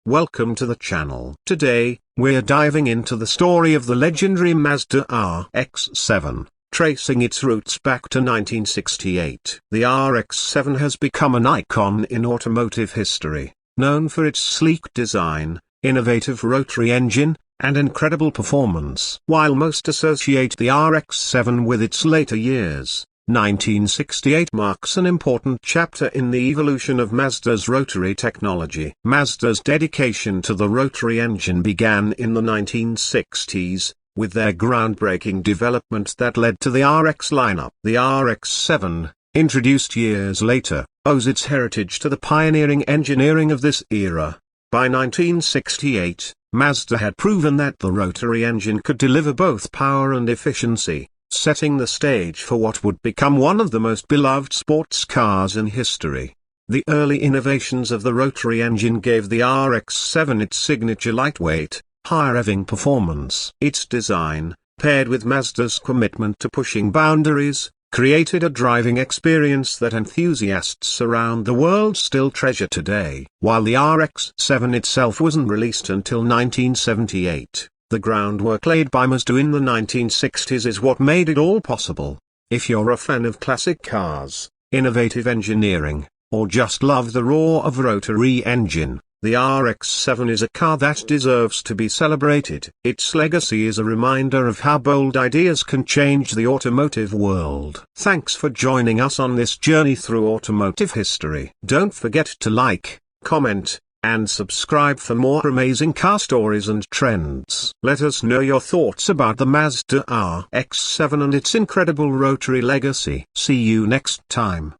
Welcome to the channel. Today, we're diving into the story of the legendary Mazda RX-7, tracing its roots back to 1968. The RX-7 has become an icon in automotive history, known for its sleek design, innovative rotary engine, and incredible performance. While most associate the RX-7 with its later years, 1968 marks an important chapter in the evolution of Mazda's rotary technology. Mazda's dedication to the rotary engine began in the 1960s, with their groundbreaking development that led to the RX lineup. The RX-7, introduced years later, owes its heritage to the pioneering engineering of this era. By 1968, Mazda had proven that the rotary engine could deliver both power and efficiency, setting the stage for what would become one of the most beloved sports cars in history. The early innovations of the rotary engine gave the RX-7 its signature lightweight, high-revving performance. Its design, paired with Mazda's commitment to pushing boundaries, created a driving experience that enthusiasts around the world still treasure today. While the RX-7 itself wasn't released until 1978, the groundwork laid by Mazda in the 1960s is what made it all possible. If you're a fan of classic cars, innovative engineering, or just love the roar of a rotary engine, the RX-7 is a car that deserves to be celebrated. Its legacy is a reminder of how bold ideas can change the automotive world. Thanks for joining us on this journey through automotive history. Don't forget to like, comment, and subscribe for more amazing car stories and trends. Let us know your thoughts about the Mazda RX-7 and its incredible rotary legacy. See you next time.